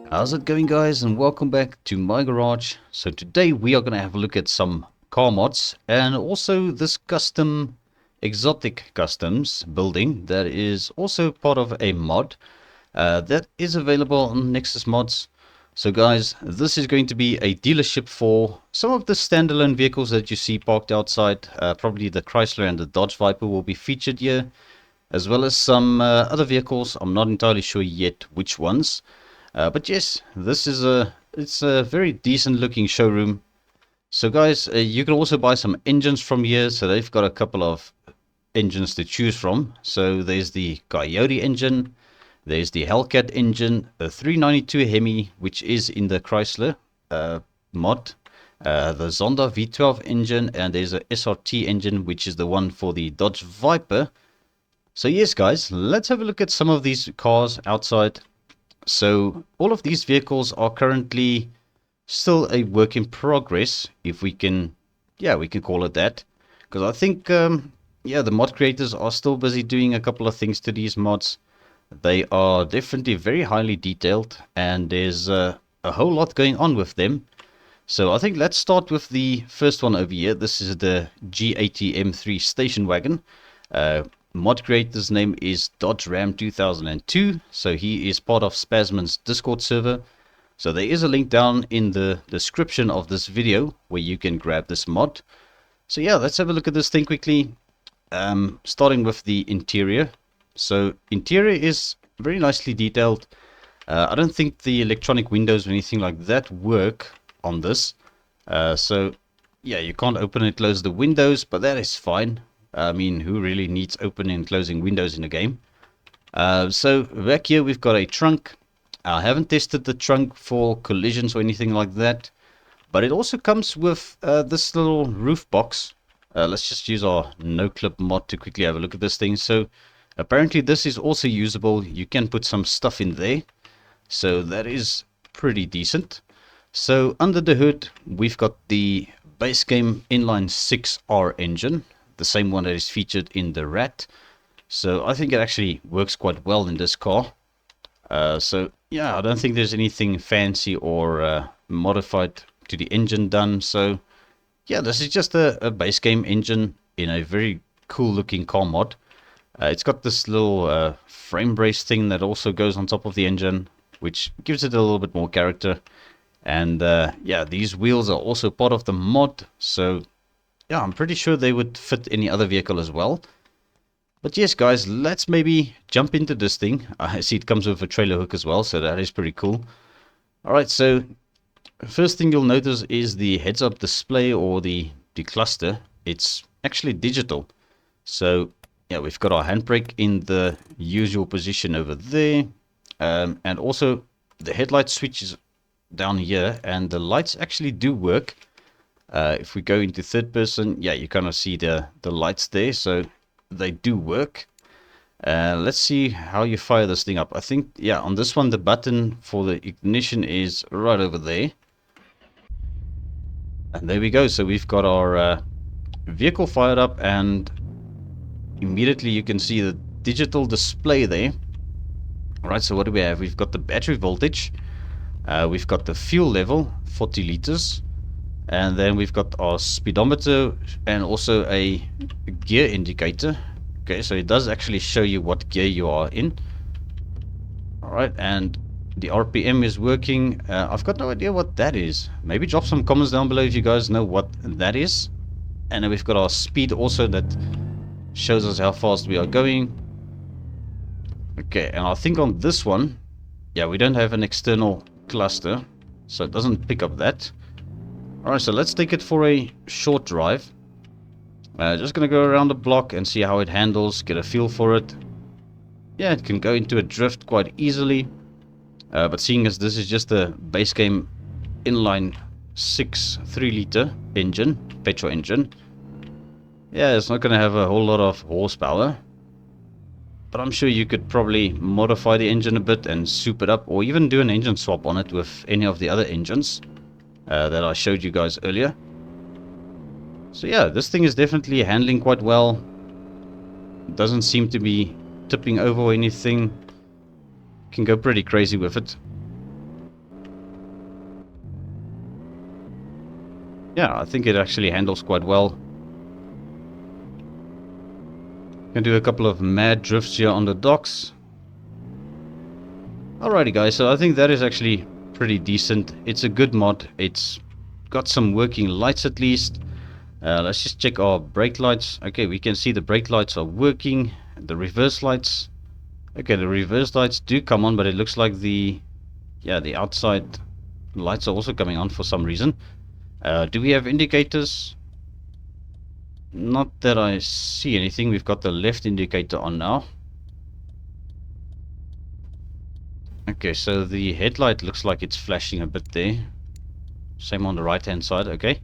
How's it going, guys, and welcome back to my garage. So today we are going to have a look at some car mods and also this custom exotic customs building that is also part of a mod that is available on Nexus Mods. So guys, this is going to be a dealership for some of the standalone vehicles that you see parked outside. Probably the Chrysler and the Dodge Viper will be featured here, as well as some other vehicles. I'm not entirely sure yet which ones. But yes, it's a very decent looking showroom. So guys, you can also buy some engines from here. So they've got a couple of engines to choose from. So there's the Coyote engine, there's the Hellcat engine, the 392 HEMI, which is in the Chrysler mod, the Zonda V12 engine, and there's a SRT engine, which is the one for the Dodge Viper. So yes, guys, let's have a look at some of these cars outside. So all of these vehicles are currently still a work in progress, if we can, we can call it that. Because I think, the mod creators are still busy doing a couple of things to these mods. They are definitely very highly detailed, and there's a whole lot going on with them. So I think let's start with the first one over here. This is the G80 M3 station wagon. Mod creator's name is Dodge Ram 2002, so he is part of Spasman's Discord server. So there is a link down in the description of this video where you can grab this mod. So yeah, let's have a look at this thing quickly. Starting with the interior. So interior is very nicely detailed. I don't think the electronic windows or anything like that work on this. So yeah, you can't open and close the windows, but that is fine. I mean, who really needs opening and closing windows in a game? So back here we've got a trunk. I haven't tested the trunk for collisions or anything like that, but it also comes with this little roof box. Let's just use our no clip mod to quickly have a look at this thing. So apparently this is also usable. You can put some stuff in there, so that is pretty decent. So under the hood we've got the base game inline 6R engine, the same one that is featured in the Rat. So I think it actually works quite well in this car. So yeah, I don't think there's anything fancy or modified to the engine done. So yeah, this is just a base game engine in a very cool looking car mod. It's got this little frame brace thing that also goes on top of the engine, which gives it a little bit more character. And yeah, these wheels are also part of the mod. So yeah, I'm pretty sure they would fit any other vehicle as well. But yes, guys, let's maybe jump into this thing. I see it comes with a trailer hook as well, so that is pretty cool. Alright, so first thing you'll notice is the heads-up display or the cluster. It's actually digital. So yeah, we've got our handbrake in the usual position over there. And also the headlight switch is down here, and the lights actually do work. If we go into third person, yeah, you kind of see the lights there, so they do work. Let's see how you fire this thing up. I think, yeah, on this one the button for the ignition is right over there. And there we go. So we've got our vehicle fired up, and immediately you can see the digital display there. Alright, so what do we have? We've got the battery voltage. We've got the fuel level, 40 liters. And then we've got our speedometer and also a gear indicator. Okay, so it does actually show you what gear you are in. Alright, and the RPM is working. I've got no idea what that is. Maybe drop some comments down below if you guys know what that is. And then we've got our speed also that shows us how fast we are going. Okay, and I think on this one, yeah, we don't have an external cluster, so it doesn't pick up that. Alright, so let's take it for a short drive. Just going to go around the block and see how it handles, get a feel for it. Yeah, it can go into a drift quite easily. But seeing as this is just a base game inline 6 3-liter engine, petrol engine, yeah, it's not going to have a whole lot of horsepower. But I'm sure you could probably modify the engine a bit and soup it up, or even do an engine swap on it with any of the other engines that I showed you guys earlier. So yeah, this thing is definitely handling quite well. Doesn't seem to be tipping over or anything. Can go pretty crazy with it. Yeah, I think it actually handles quite well. Can do a couple of mad drifts here on the docks. Alrighty guys, so I think that is actually pretty decent. It's a good mod. It's got some working lights at least. Let's just check our brake lights. Okay, we can see the brake lights are working. The reverse lights. Okay, the reverse lights do come on, but it looks like the outside lights are also coming on for some reason. Do we have indicators? Not that I see anything. We've got the left indicator on now. Okay, so the headlight looks like it's flashing a bit there. Same on the right hand side. Okay.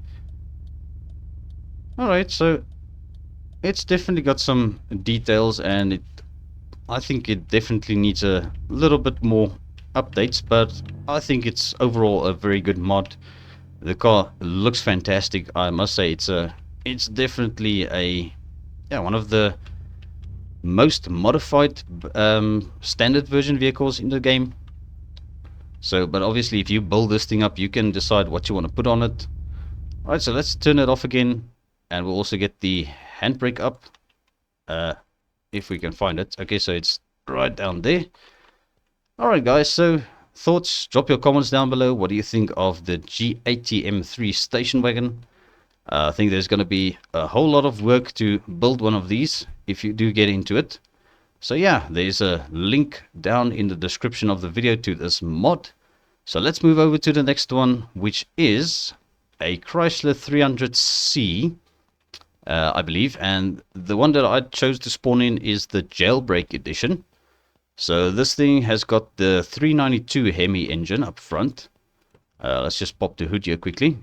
Alright, so it's definitely got some details, and I think it definitely needs a little bit more updates, but I think it's overall a very good mod. The car looks fantastic. I must say it's definitely one of the most modified standard version vehicles in the game. So, but obviously if you build this thing up, you can decide what you want to put on it. Alright, so let's turn it off again, and we'll also get the handbrake up, if we can find it. Okay, so it's right down there. Alright guys, so thoughts, drop your comments down below. What do you think of the G80 M3 station wagon? I think there's going to be a whole lot of work to build one of these if you do get into it. So yeah, there's a link down in the description of the video to this mod. So let's move over to the next one, which is a Chrysler 300C, I believe. And the one that I chose to spawn in is the jailbreak edition. So this thing has got the 392 HEMI engine up front. Let's just pop the hood here quickly.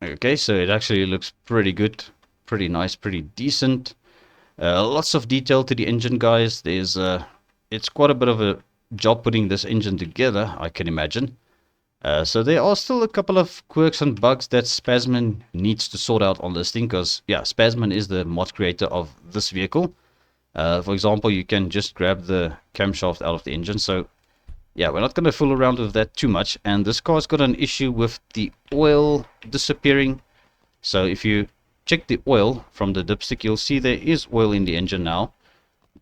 Okay, so it actually looks pretty good, pretty nice, pretty decent. Lots of detail to the engine, guys. It's quite a bit of a job putting this engine together, I can imagine. So there are still a couple of quirks and bugs that Spazman needs to sort out on this thing, because yeah, Spazman is the mod creator of this vehicle. For example, you can just grab the camshaft out of the engine. So yeah, we're not going to fool around with that too much. And this car's got an issue with the oil disappearing. So if you check the oil from the dipstick, you'll see there is oil in the engine now,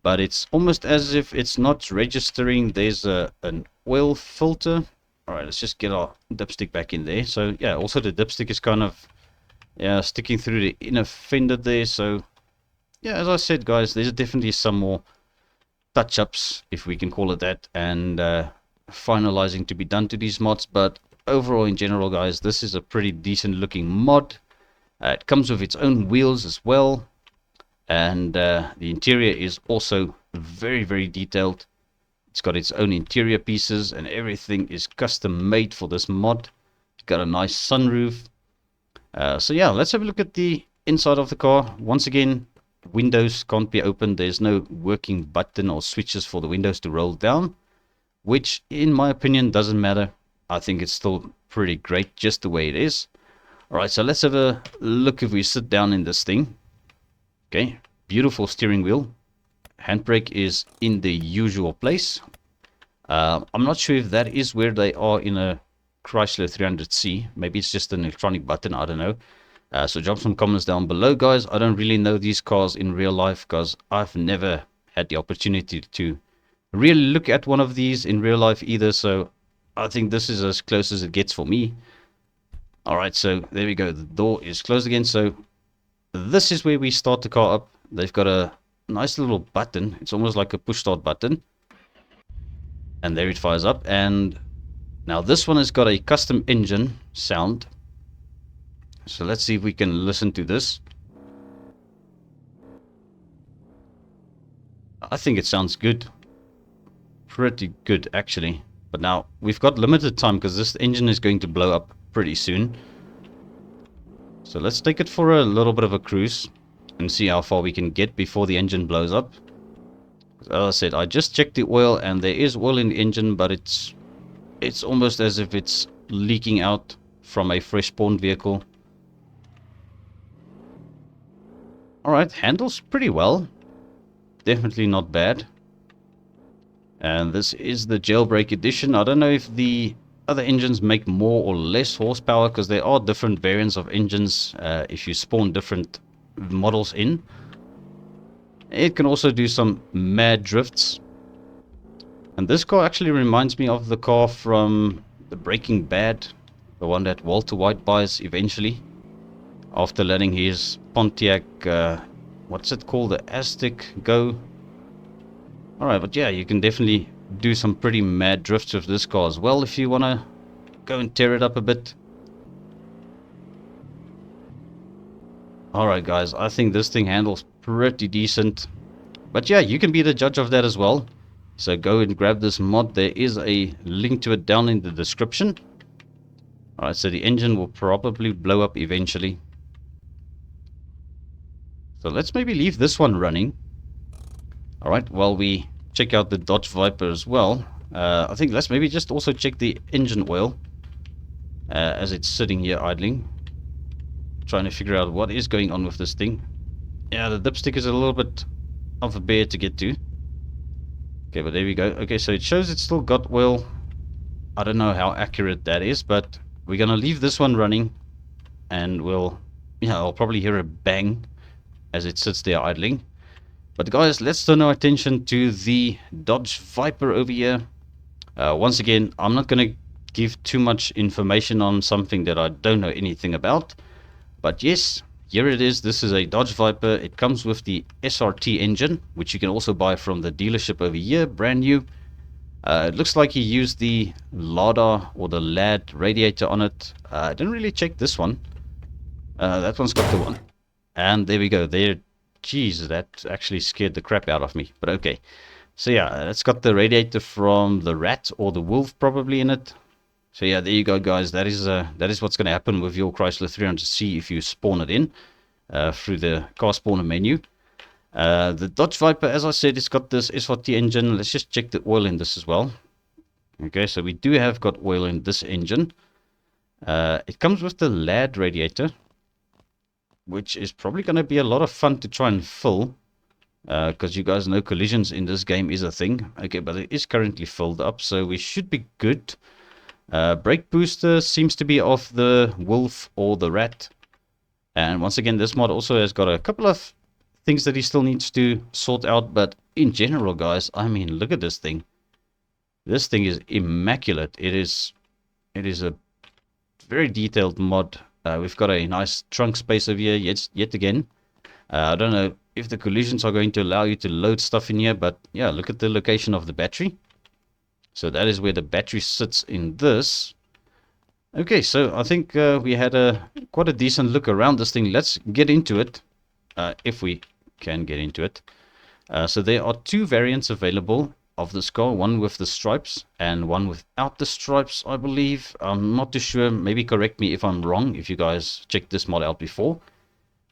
but it's almost as if it's not registering. There's an oil filter. All right, let's just get our dipstick back in there. So yeah, also the dipstick is kind of sticking through the inner fender there. So yeah, as I said, guys, there's definitely some more touch-ups, if we can call it that, and finalizing to be done to these mods. But overall, in general, guys, this is a pretty decent looking mod. It comes with its own wheels as well, and the interior is also very, very detailed. It's got its own interior pieces, and everything is custom made for this mod. It's got a nice sunroof. So yeah, let's have a look at the inside of the car. Once again, windows can't be opened. There's no working button or switches for the windows to roll down, which in my opinion doesn't matter. I think it's still pretty great just the way it is. Alright, so let's have a look if we sit down in this thing. Okay, beautiful steering wheel. Handbrake is in the usual place. I'm not sure if that is where they are in a Chrysler 300C. Maybe it's just an electronic button, I don't know. So drop some comments down below, guys. I don't really know these cars in real life, because I've never had the opportunity to really look at one of these in real life either. So I think this is as close as it gets for me. Alright, so there we go. The door is closed again. So this is where we start the car up. They've got a nice little button. It's almost like a push start button. And there it fires up. And now this one has got a custom engine sound. So let's see if we can listen to this. I think it sounds good. Pretty good, actually. But now we've got limited time, because this engine is going to blow up pretty soon. So let's take it for a little bit of a cruise and see how far we can get before the engine blows up. As I said, I just checked the oil, and there is oil in the engine, but it's almost as if it's leaking out from a fresh spawned vehicle. Alright, handles pretty well. Definitely not bad. And this is the jailbreak edition. I don't know if the other engines make more or less horsepower, because there are different variants of engines if you spawn different models in. It can also do some mad drifts. And this car actually reminds me of the car from the Breaking Bad, the one that Walter White buys eventually after letting his Pontiac, what's it called, the Aztec go. Alright, but yeah, you can definitely do some pretty mad drifts with this car as well if you want to go and tear it up a bit. Alright guys, I think this thing handles pretty decent. But yeah, you can be the judge of that as well. So go and grab this mod. There is a link to it down in the description. Alright, so the engine will probably blow up eventually. So let's maybe leave this one running. Alright, while we check out the Dodge Viper as well. I think let's maybe just also check the engine oil as it's sitting here idling. Trying to figure out what is going on with this thing. Yeah, the dipstick is a little bit of a bear to get to. Okay, but there we go. Okay, so it shows it's still got oil. I don't know how accurate that is, but we're gonna leave this one running, and I'll probably hear a bang as it sits there idling. But guys, let's turn our attention to the Dodge Viper over here. Once again, I'm not gonna give too much information on something that I don't know anything about. But yes, here it is. This is a Dodge Viper. It comes with the SRT engine, which you can also buy from the dealership over here, brand new. It looks like he used the LADA or the LAD radiator on it. I didn't really check this one. That one's got the one. And there we go. There, jeez, that actually scared the crap out of me. But okay. So yeah, it's got the radiator from the Rat or the Wolf probably in it. So yeah, there you go, guys. That is what's going to happen with your Chrysler 300C if you spawn it in through the car spawner menu. The Dodge Viper, as I said, it's got this SRT engine. Let's just check the oil in this as well. Okay, so we do have got oil in this engine. It comes with the LAD radiator, which is probably going to be a lot of fun to try and fill, because you guys know collisions in this game is a thing. Okay, but it is currently filled up, so we should be good. Brake booster seems to be of the Wolf or the Rat. And once again, this mod also has got a couple of things that he still needs to sort out. But in general, guys, I mean, look at this thing. This thing is immaculate. It is a very detailed mod. We've got a nice trunk space over here yet again. I don't know if the collisions are going to allow you to load stuff in here, but yeah, look at the location of the battery. So that is where the battery sits in this. Okay, so I think we had quite a decent look around this thing. Let's get into it, if we can get into it. So there are two variants available of this car, one with the stripes and one without the stripes, I believe. I'm not too sure. Maybe correct me if I'm wrong, if you guys checked this mod out before.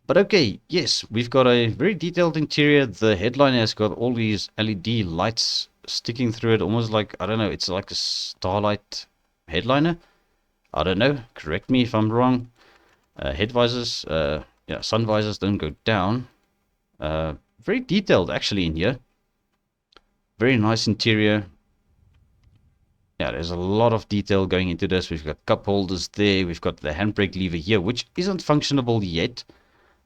But okay, yes, we've got a very detailed interior. The headliner has got all these LED lights sticking through it, almost like, I don't know, it's like a starlight headliner. I don't know, correct me if I'm wrong. Head visors, yeah, sun visors don't go down. Very detailed actually in here. Very nice interior. Yeah, there's a lot of detail going into this. We've got cup holders there. We've got the handbrake lever here, which isn't functionable yet.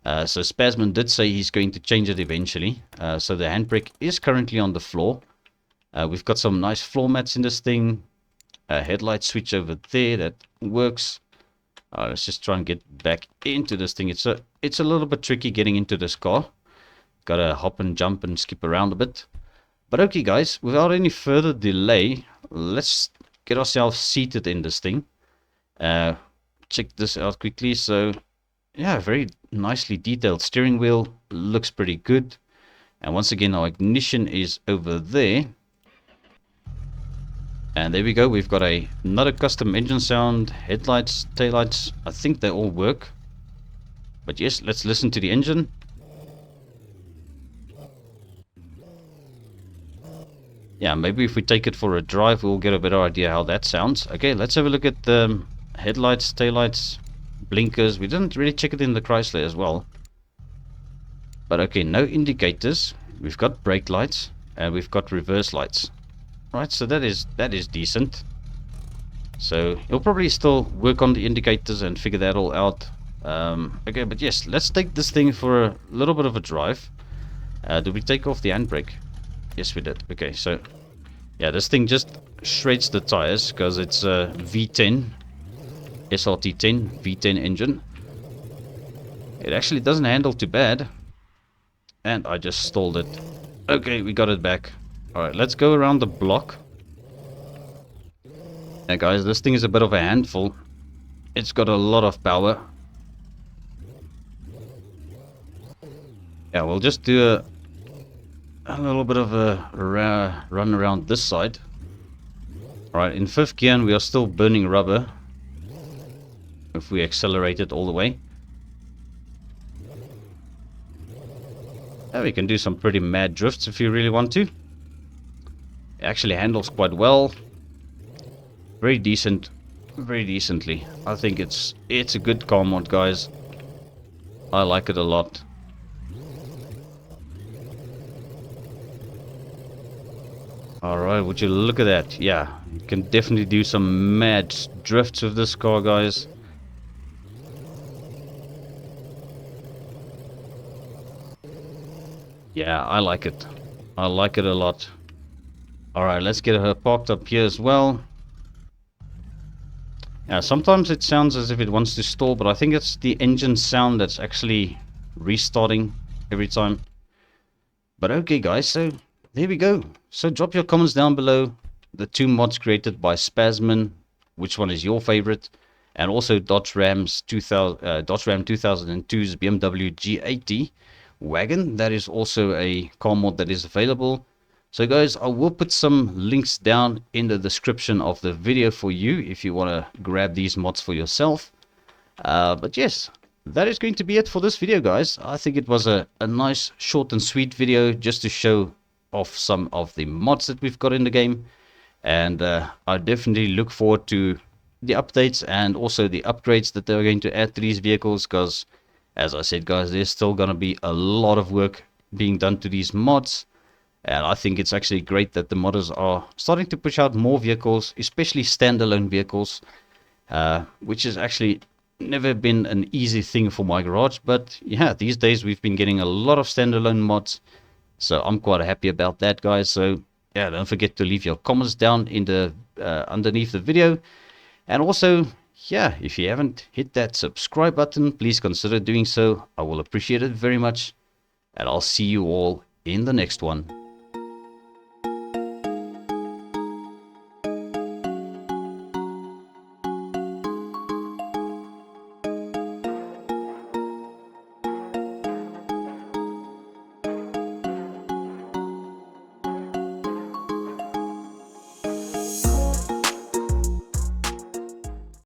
So Spasman did say he's going to change it eventually. So the handbrake is currently on the floor. We've got some nice floor mats in this thing. Headlight switch over there that works. Let's just try and get back into this thing. It's a little bit tricky getting into this car. Gotta hop and jump and skip around a bit. But okay, guys, without any further delay, let's get ourselves seated in this thing. Check this out quickly. So yeah, very nicely detailed steering wheel, looks pretty good. And once again, our ignition is over there. And there we go, we've got another custom engine sound, headlights, taillights. I think they all work. But yes, let's listen to the engine. Yeah, maybe if we take it for a drive, we'll get a better idea how that sounds. Okay, let's have a look at the headlights, taillights, blinkers. We didn't really check it in the Chrysler as well. But okay, no indicators. We've got brake lights and we've got reverse lights. Right, so that is decent. So he'll probably still work on the indicators and figure that all out. Okay, but yes, let's take this thing for a little bit of a drive. Did we take off the handbrake? Yes, we did. Okay, so yeah, this thing just shreds the tires because it's a V10 SRT-10 V10 engine. It actually doesn't handle too bad. And I just stalled it. Okay, we got it back. Alright, let's go around the block. Yeah, guys, this thing is a bit of a handful. It's got a lot of power. Yeah, we'll just do a little bit of a run around this side. Alright, in 5th gear, and we are still burning rubber. If we accelerate it all the way. Yeah, we can do some pretty mad drifts if you really want to. It actually handles quite well. Very decent. Very decently. I think it's a good car mod, guys. I like it a lot. Alright, would you look at that? Yeah, you can definitely do some mad drifts with this car, guys. Yeah, I like it. I like it a lot. Alright, let's get her parked up here as well. Yeah, sometimes it sounds as if it wants to stall, but I think it's the engine sound that's actually restarting every time. But okay, guys, so there we go. So drop your comments down below. The 2 mods created by Spasman. Which one is your favorite? And also Dodge Ram 2002's BMW G80 Wagon. That is also a car mod that is available. So guys, I will put some links down in the description of the video for you if you want to grab these mods for yourself. But yes, that is going to be it for this video, guys. I think it was a nice short and sweet video just to show off some of the mods that we've got in the game. And I definitely look forward to the updates and also the upgrades that they're going to add to these vehicles, because as I said, guys, there's still going to be a lot of work being done to these mods. And I think it's actually great that the modders are starting to push out more vehicles, especially standalone vehicles, which has actually never been an easy thing for my garage. But yeah, these days we've been getting a lot of standalone mods, so I'm quite happy about that, guys. So yeah, don't forget to leave your comments down in the underneath the video. And also, yeah, if you haven't hit that subscribe button, please consider doing so. I will appreciate it very much. And I'll see you all in the next one.